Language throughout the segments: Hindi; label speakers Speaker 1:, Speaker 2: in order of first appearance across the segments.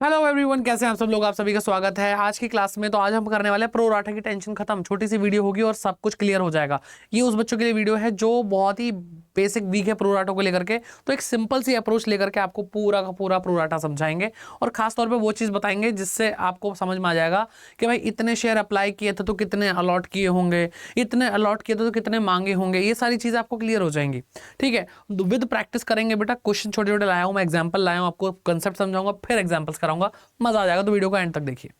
Speaker 1: हेलो एवरीवन, कैसे हैं आप सब लोग। आप सभी का स्वागत है आज की क्लास में। तो आज हम करने वाले हैं प्रो राटा की टेंशन खत्म। छोटी सी वीडियो होगी और सब कुछ क्लियर हो जाएगा। ये उस बच्चों के लिए वीडियो है जो बहुत ही बेसिक वीक है प्रो राटा को लेकर के। तो एक सिंपल सी अप्रोच लेकर के आपको पूरा का पूरा प्रो राटा समझाएंगे और खास तौर पे वो चीज़ बताएंगे जिससे आपको समझ में आ जाएगा कि भाई इतने शेयर अप्लाई किए थे तो कितने अलॉट किए होंगे, इतने अलॉट किए थे तो कितने मांगे होंगे। ये सारी चीज़ें आपको क्लियर हो जाएंगी। ठीक है, विद प्रैक्टिस करेंगे बेटा। क्वेश्चन छोटे छोटे लाया हूँ मैं, एग्जाम्पल लाया हूँ, आपको कंसेप्ट समझाऊंगा, फिर एग्जाम्पल्स कराऊंगा, मजा आ जाएगा। तो वीडियो को एंड तक देखिए।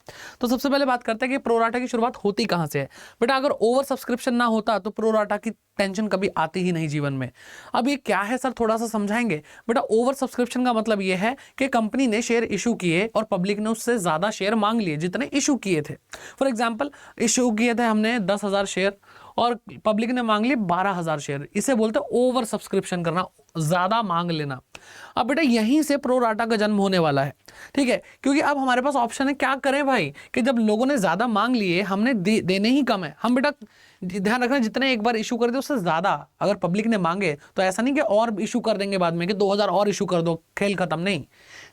Speaker 1: तो सबसे पहले बात करते हैं कि प्रो राटा की शुरुआत होती कहां से है। बेटा अगर ओवर सब्सक्रिप्शन ना होता तो प्रो राटा की टेंशन कभी आती ही नहीं जीवन में। अब ये क्या है सर, थोड़ा सा समझाएंगे। बेटा ओवर सब्सक्रिप्शन का मतलब ये है कि कंपनी ने शेयर इशू किए और पब्लिक ने उससे ज्यादा शेयर मांग लिए जितने इशू किए थे। फॉर एग्जाम्पल, इशू किए थे हमने 10,000 शेयर और पब्लिक ने मांग लिए 12,000 शेयर। इसे बोलते हैं ओवर सब्सक्रिप्शन करना, ज्यादा मांग लेना। अब बेटा यहीं से प्रो राटा का जन्म होने वाला है। ठीक है, क्योंकि अब हमारे पास ऑप्शन है, क्या करें भाई कि जब लोगों ने ज्यादा मांग लिए, हमने देने ही कम है। हम बेटा ध्यान रखना, जितने एक बार इशू कर दे उससे ज्यादा अगर पब्लिक ने मांगे तो ऐसा नहीं कि और इशू कर देंगे बाद में कि 2,000 और इशू कर दो, खेल खत्म। नहीं,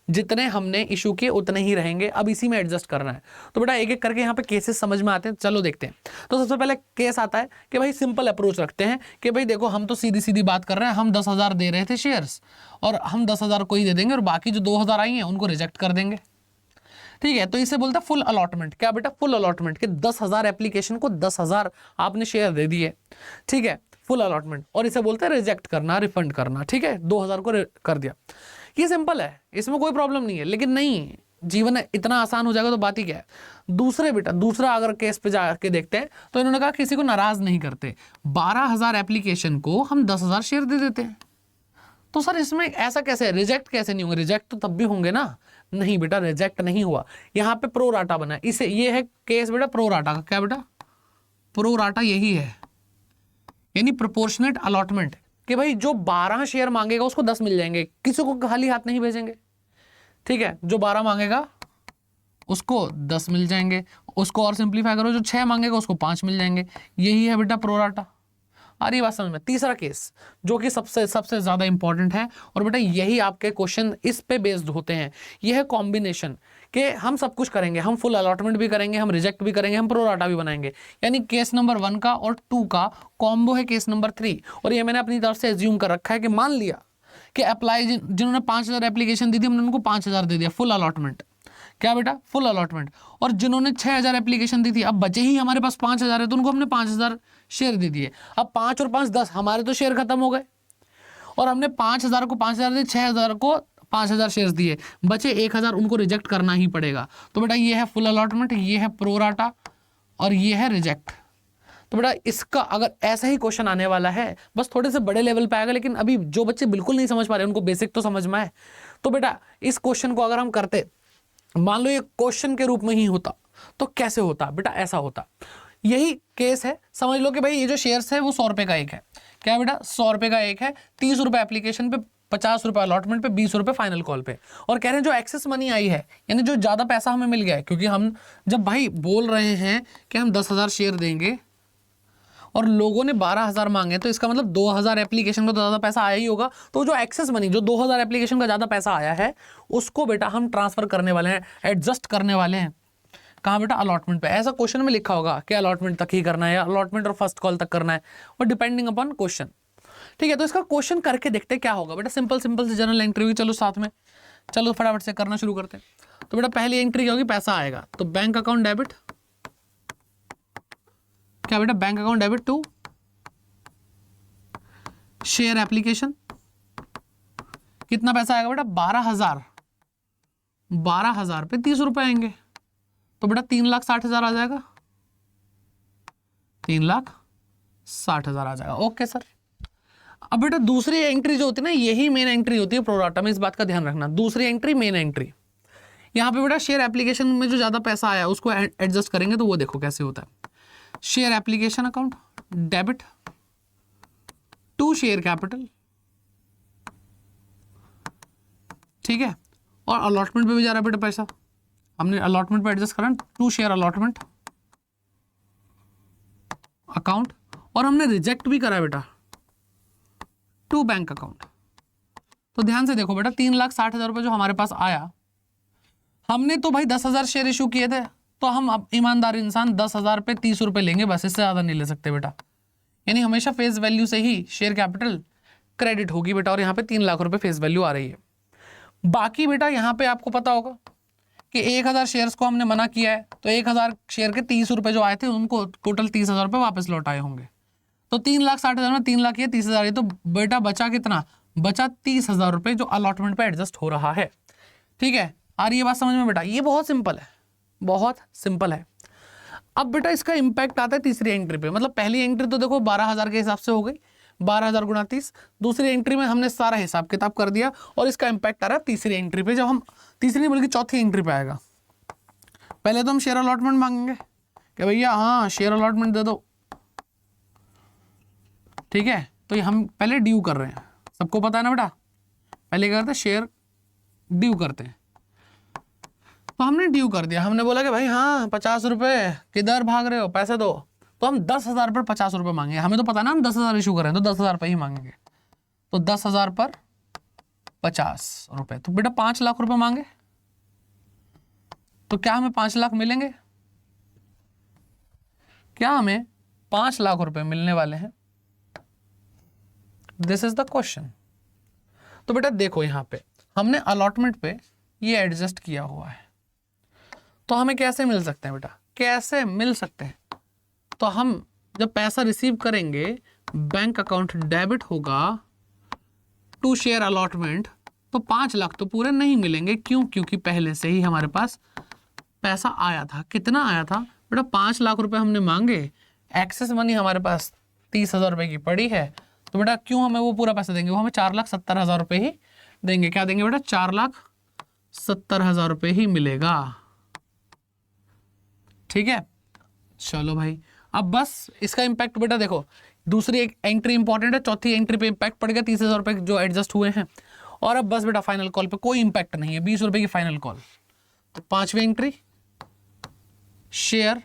Speaker 1: जितने हमने इशू किए उतने ही रहेंगे। अब इसी में एडजस्ट करना है। तो बेटा एक एक करके यहाँ पे केसेस समझ में आते हैं, चलो देखते हैं। तो सबसे पहले केस आता है कि भाई सिंपल अप्रोच रखते हैं कि भाई देखो हम तो सीधी सीधी बात कर रहे हैं, हम 10,000 दे रहे थे शेयर्स और हम 10,000 को ही दे देंगे और बाकी जो 2,000 आई हैं उनको रिजेक्ट कर देंगे। ठीक है, तो इसे बोलते हैं फुल अलॉटमेंट। क्या बेटा, फुल अलॉटमेंट के 10,000 एप्लीकेशन को 10,000 आपने शेयर दे दिए। ठीक है, फुल अलॉटमेंट। और इसे बोलते हैं रिजेक्ट करना, रिफंड करना। ठीक है, 2,000 को कर दिया। ये सिंपल है, इसमें कोई प्रॉब्लम नहीं है। लेकिन नहीं, जीवन इतना आसान हो जाएगा तो बात ही क्या है। दूसरे बेटा, दूसरा अगर केस पे जाके देखते हैं तो इन्होंने कहा किसी को नाराज नहीं करते, 12,000 एप्लीकेशन को हम 10,000 शेयर दे देते हैं। तो सर इसमें ऐसा कैसे, रिजेक्ट कैसे नहीं होंगे? रिजेक्ट तो तब भी होंगे ना। नहीं बेटा, रिजेक्ट नहीं हुआ, यहाँ पे प्रो राटा बना। इसे ये है केस बेटा प्रो राटा का। क्या बेटा, प्रो राटा यही है, यानी प्रोपोर्शनेट अलॉटमेंट। कि भाई जो 12 शेयर मांगेगा उसको 10 मिल जाएंगे, किसी को खाली हाथ नहीं भेजेंगे। ठीक है, जो 12 मांगेगा उसको 10 मिल जाएंगे। उसको और सिंप्लीफाई करो, जो 6 मांगेगा उसको 5 मिल जाएंगे। यही है बेटा प्रो राटा। आ रही बात समझ में? तीसरा केस जो कि सबसे सबसे ज्यादा इंपॉर्टेंट है, और बेटा यही आपके क्वेश्चन इस पे बेस्ड होते हैं। यह है कॉम्बिनेशन कि हम सब कुछ करेंगे, हम फुल अलॉटमेंट भी करेंगे, हम रिजेक्ट भी करेंगे, हम प्रो राटा भी बनाएंगे। यानी केस नंबर 1 का और 2 का कॉम्बो है केस नंबर 3। और ये मैंने अपनी तरफ से एज्यूम कर रखा है कि मान लिया कि अप्लाई जिन्होंने 5,000 एप्लीकेशन दी थी हमने उनको 5,000 दे दिया, फुल अलॉटमेंट। क्या बेटा, फुल अलॉटमेंट। और जिन्होंने 6,000 एप्लीकेशन दी थी, अब बचे ही हमारे पास 5,000 है तो उनको हमने 5,000 शेयर दे दिए। अब 5 और 5 10, हमारे तो शेयर खत्म हो गए। और हमने 5,000 को 5,000 दिए, 6,000 को 5,000 शेयर दिए, बचे 1,000, उनको रिजेक्ट करना ही पड़ेगा। तो बेटा ये है फुल अलॉटमेंट, ये है प्रो राटा और ये है रिजेक्ट। तो बेटा इसका अगर ऐसा ही क्वेश्चन आने वाला है, बस थोड़े से बड़े लेवल पे आएगा, लेकिन अभी जो बच्चे बिल्कुल नहीं समझ पा रहे उनको बेसिक तो समझ में आए। तो बेटा इस क्वेश्चन को अगर हम करते, मान लो ये क्वेश्चन के रूप में ही होता तो कैसे होता बेटा? ऐसा होता, यही केस है। समझ लो कि भाई ये जो शेयर्स है वो 100 रुपए का एक है। क्या बेटा, 100 रुपए का एक है, 30 रुपए एप्लीकेशन पे, 50 रुपए अलॉटमेंट पे, 20 रुपए फाइनल कॉल पे। और कह रहे हैं जो एक्सेस मनी आई है, यानी जो ज्यादा पैसा हमें मिल गया है, क्योंकि हम जब भाई बोल रहे हैं कि हम 10,000 शेयर देंगे और लोगों ने 12,000 मांगे, तो इसका मतलब 2,000 एप्लीकेशन का तो ज़्यादा पैसा आया ही होगा। तो जो एक्सेस मनी, जो 2,000 एप्लीकेशन का ज़्यादा पैसा आया है, उसको बेटा हम ट्रांसफर करने वाले हैं, एडजस्ट करने वाले हैं। कहाँ बेटा, अलॉटमेंट पे। ऐसा क्वेश्चन में लिखा होगा कि अलॉटमेंट तक ही करना है या अलॉटमेंट और फर्स्ट कॉल तक करना है, और डिपेंडिंग अपॉन क्वेश्चन। ठीक है, तो इसका क्वेश्चन करके देखते हैं क्या होगा बेटा। सिंपल सिंपल से जनरल एंट्री हुई, चलो साथ में, चलो फटाफट से करना शुरू करते हैं। तो बेटा पहली एंट्री क्या होगी, पैसा आएगा तो बैंक अकाउंट डेबिट। क्या बेटा, bank account debit to share application. कितना पैसा आएगा बेटा, 12,000। 12,000 पे 30 रुपए आएंगे तो बेटा 3,60,000 आ जाएगा। 3,60,000 आ जाएगा। Okay sir. अब बेटा दूसरी एंट्री जो होती है ना, यही मेन एंट्री होती है प्रो राटा में, इस बात का ध्यान रखना। दूसरी एंट्री मेन एंट्री, यहाँ पे बेटा शेयर एप्लीकेशन में जो ज्यादा पैसा आया उसको एडजस्ट करेंगे। तो वो देखो कैसे होता है, share application account debit to share capital. ठीक है, और अलॉटमेंट पे भी जा रहा है बेटा पैसा, हमने अलॉटमेंट पे एडजस्ट करा, टू शेयर अलॉटमेंट अकाउंट। और हमने रिजेक्ट भी करा बेटा टू बैंक अकाउंट। तो ध्यान से देखो बेटा, 3,60,000 रुपए जो हमारे पास आया, हमने तो भाई 10,000 शेयर इशू किए थे, तो हम अब ईमानदार इंसान 10,000 पे 30 रुपए लेंगे बस, इससे ज्यादा नहीं ले सकते बेटा। यानी हमेशा फेस वैल्यू से ही शेयर कैपिटल क्रेडिट होगी बेटा, और यहाँ पे 3 लाख रुपए फेस वैल्यू आ रही है। बाकी बेटा यहाँ पे आपको पता होगा कि 1,000 शेयर्स को हमने मना किया है, तो 1,000 शेयर के 30 रुपए जो आए थे उनको टोटल 30,000 रुपए वापस लौटाए होंगे। तो 3,60,000 में 3 लाख ये 30,000, तो बेटा बचा कितना, बचा 30,000 रुपए जो अलॉटमेंट पे एडजस्ट हो रहा है। ठीक है, आ रही है बात समझ में बेटा? ये बहुत सिंपल है, बहुत सिंपल है। अब बेटा इसका इंपैक्ट आता है तीसरी एंट्री पे। मतलब पहली एंट्री तो देखो 12,000 के हिसाब से हो गई, 12,000 गुणा 30। दूसरी एंट्री में हमने सारा हिसाब किताब कर दिया, और इसका इंपैक्ट आ रहा है तीसरी एंट्री पे। जब हम तीसरी नहीं बल्कि चौथी एंट्री पे आएगा, पहले तो हम शेयर अलॉटमेंट मांगेंगे कि भैया हाँ शेयर अलॉटमेंट दे दो। ठीक है, तो ये हम पहले ड्यू कर रहे हैं, सबको पता है ना बेटा, पहले क्या करते हैं, शेयर ड्यू करते हैं। तो हमने ड्यू कर दिया, हमने बोला कि भाई हाँ 50 रुपए, किधर भाग रहे हो, पैसे दो। तो हम 10,000 पर 50 रुपए मांगे, हमें तो पता ना हम 10,000 इशू करें, तो 10,000 पे ही मांगेंगे। तो 10,000 पर 50 रुपए, तो बेटा 5 लाख रुपए मांगे। तो क्या हमें 5 लाख मिलेंगे? क्या हमें 5 लाख रुपए मिलने वाले हैं? This is the question. तो बेटा देखो यहां पे हमने अलॉटमेंट पे ये एडजस्ट किया हुआ है, तो हमें कैसे मिल सकते हैं बेटा, कैसे मिल सकते हैं? तो हम जब पैसा रिसीव करेंगे, बैंक अकाउंट डेबिट होगा टू शेयर अलॉटमेंट, तो 5 लाख तो पूरे नहीं मिलेंगे। क्यों? क्योंकि पहले से ही हमारे पास पैसा आया था। कितना आया था बेटा? 5 लाख रुपए हमने मांगे, एक्सेस मनी हमारे पास 30,000 रुपए की पड़ी है, तो बेटा क्यों हमें वो पूरा पैसा देंगे, वो हमें 4,70,000 रुपए ही देंगे। क्या देंगे बेटा? 4,70,000 रुपए ही मिलेगा। ठीक है, चलो भाई, अब बस इसका इंपैक्ट बेटा देखो, दूसरी एक एंट्री इंपॉर्टेंट है, चौथी एंट्री पे इंपैक्ट पड़ गया 30,000 रुपए जो एडजस्ट हुए हैं। और अब बस बेटा फाइनल कॉल पे कोई इंपैक्ट नहीं है, 20 रुपए की फाइनल कॉल। तो 5वीं entry, share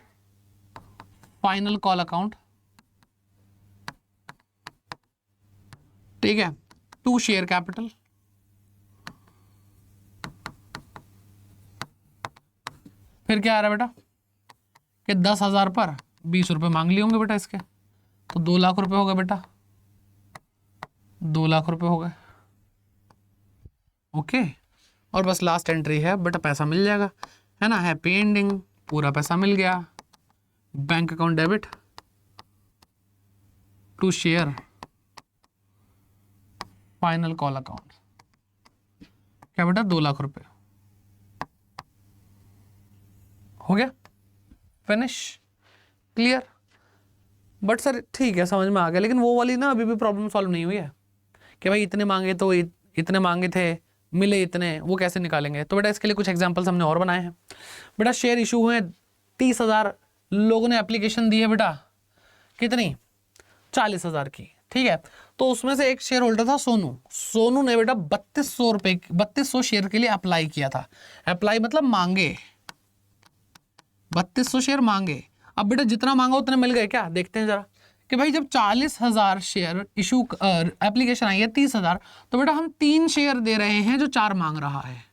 Speaker 1: final call account, ठीक है, टू शेयर कैपिटल, फिर क्या आ रहा है बेटा कि 10,000 पर 20 रुपए मांग लिए होंगे बेटा इसके, तो 2 लाख रुपए हो गए बेटा, 2 लाख रुपए हो गए। ओके, और बस लास्ट एंट्री है बेटा, पैसा मिल जाएगा, है ना, हैप्पी एंडिंग, पूरा पैसा मिल गया। Bank account debit to share final call account, क्या बेटा 2 लाख रुपए हो गया, फिनिश, क्लियर। बट सर ठीक है, समझ में आ गया, लेकिन वो वाली ना अभी भी प्रॉब्लम सॉल्व नहीं हुई है कि भाई इतने मांगे तो इतने मांगे थे, मिले इतने, वो कैसे निकालेंगे? तो बेटा इसके लिए कुछ एग्जांपल्स हमने और बनाए हैं। बेटा शेयर इशू हुए 30,000, लोगों ने एप्लीकेशन दी है बेटा कितनी, 40,000 की। ठीक है, तो उसमें से एक शेयर होल्डर था सोनू। सोनू ने बेटा 3200 रुपए 3200 शेयर के लिए अप्लाई किया था। अप्लाई मतलब मांगे, 3200 शेयर मांगे। अब बेटा जितना मांगा उतने मिल गए क्या? देखते हैं जरा कि भाई जब 40,000 शेयर इशू एप्लीकेशन आई है 30,000, तो बेटा हम 3 शेयर दे रहे हैं जो 4 मांग रहा है,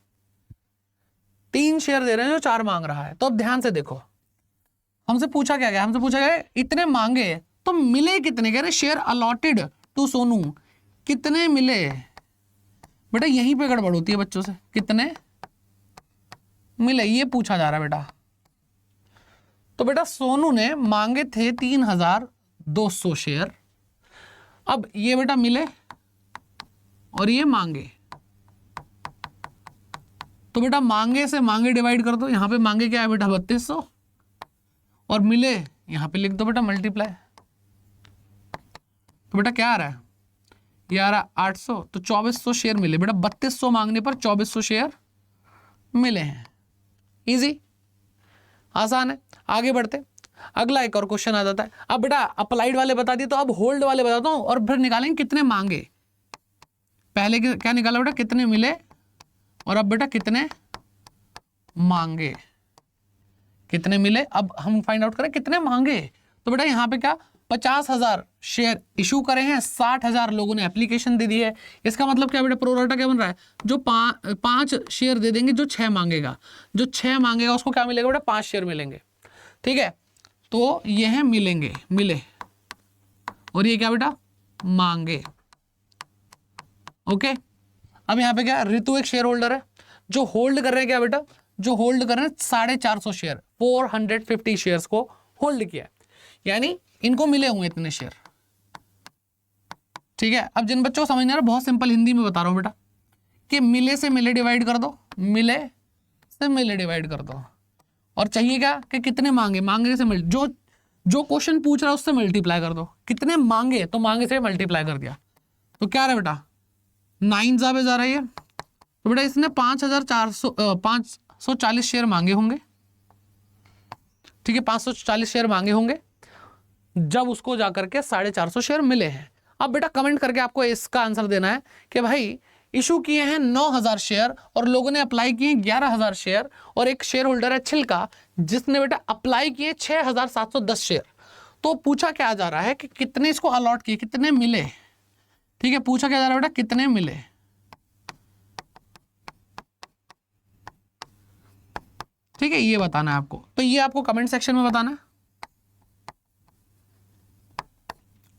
Speaker 1: 3 शेयर दे रहे हैं जो 4 मांग रहा है। तो अब ध्यान से देखो, हमसे पूछा क्या गया, हमसे पूछा गया इतने मांगे तो मिले कितने, कह रहे शेयर अलॉटेड टू सोनू, कितने मिले? बेटा यहीं पे गड़बड़ होती है बच्चों से, कितने मिले ये पूछा जा रहा है बेटा। तो बेटा सोनू ने मांगे थे 3,200 शेयर, अब ये बेटा मिले और ये मांगे, तो बेटा मांगे से मांगे डिवाइड कर दो, यहां पे मांगे क्या है बेटा 3200, और मिले यहां पे लिख दो बेटा मल्टीप्लाई। तो बेटा क्या आ रहा है, ये आ रहा है 800, तो 2400 शेयर मिले बेटा, 3200 मांगने पर 2400 शेयर मिले हैं। इजी, आसान है। आगे बढ़ते, अगला एक और क्वेश्चन आ जाता है। अब बेटा अप्लाइड वाले बता दिए, तो अब होल्ड वाले बताता हूं, और फिर निकालेंगे कितने मांगे। पहले क्या निकाला बेटा, कितने मिले, और अब बेटा कितने मांगे, कितने मिले, अब हम फाइंड आउट करें कितने मांगे। तो बेटा यहां पे क्या 50,000 शेयर इशू करे हैं, 60,000 लोगों ने एप्लीकेशन दे दी है। इसका मतलब क्या बेटा, प्रोराटा क्या बन रहा है, जो 5 शेयर दे देंगे, जो 6 मांगेगा, जो 6 मांगेगा उसको क्या मिलेगा बेटा, 5 शेयर मिलेंगे। ठीक है, तो ये है मिलेंगे, मिले, और ये क्या बेटा, मांगे। ओके, अब यहाँ पे क्या, ऋतु एक शेयर होल्डर है, जो होल्ड कर रहे हैं क्या बेटा, जो होल्ड कर रहे हैं 450 शेयर, 450 शेयर्स को होल्ड किया है, यानी इनको मिले हुए इतने शेयर। ठीक है, अब जिन बच्चों को समझ नहीं आ रहा, बहुत सिंपल हिंदी में बता रहा हूं बेटा, कि मिले से मिले डिवाइड कर दो, मिले से मिले डिवाइड कर दो, और चाहिए क्या कि कितने मांगे, मांगे से मिल, जो क्वेश्चन पूछ रहा है उससे मल्टीप्लाई कर दो, कितने मांगे तो मांगे से मल्टीप्लाई कर दिया, तो क्या रहा बेटा, 9 जा रहा है ये, तो बेटा इसने 540 शेयर मांगे होंगे। ठीक है, 540 शेयर मांगे होंगे जब उसको जाकर के 450 शेयर मिले हैं। अब बेटा कमेंट करके आपको इसका आंसर देना है कि भाई इशू किए हैं 9,000 शेयर और लोगों ने अप्लाई किए 11,000 शेयर, और एक शेयर होल्डर है छिलका जिसने बेटा अप्लाई किए 6,710 शेयर। तो पूछा क्या जा रहा है कि कितने इसको अलॉट किए, कितने मिले। ठीक है, पूछा क्या जा रहा है बेटा, कितने मिले। ठीक है, ये बताना है आपको, तो ये आपको कमेंट सेक्शन में बताना है,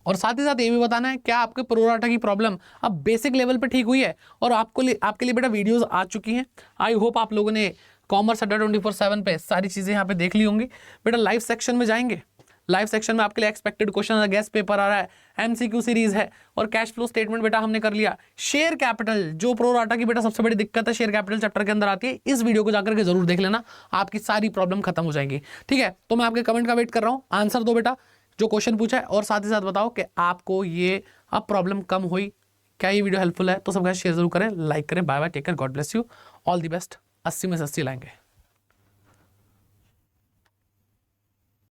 Speaker 1: और साथ ही साथ ये भी बताना है क्या आपके प्रोराटा की प्रॉब्लम अब बेसिक लेवल पे ठीक हुई है, और आपके लिए बेटा वीडियोस आ चुकी हैं। आई होप आप लोगों ने कॉमर्स अड्डा 24/7 पे सारी चीजें यहाँ पे देख ली होंगी। बेटा लाइव सेक्शन में जाएंगे, लाइव सेक्शन में आपके लिए एक्सपेक्टेड क्वेश्चन, गेस्ट पेपर आ रहा है, एमसीक्यू सीरीज है, और कैश फ्लो स्टेटमेंट बेटा हमने कर लिया। शेयर कैपिटल जो प्रोराटा की बेटा सबसे बड़ी दिक्कत है, शेयर कैपिटल चैप्टर के अंदर आती है, इस वीडियो को जाकर के जरूर देख लेना, आपकी सारी प्रॉब्लम खत्म हो जाएंगी। ठीक है, तो मैं आपके कमेंट का वेट कर रहा हूँ, आंसर दो बेटा जो क्वेश्चन पूछा है, और साथ ही साथ बताओ कि आपको ये अब प्रॉब्लम कम हुई, क्या ये वीडियो हेल्पफुल है, तो सब शेयर जरूर करें, लाइक करें। Bye bye, take care, God bless you, all the best. 80 में से 80 लाएंगे।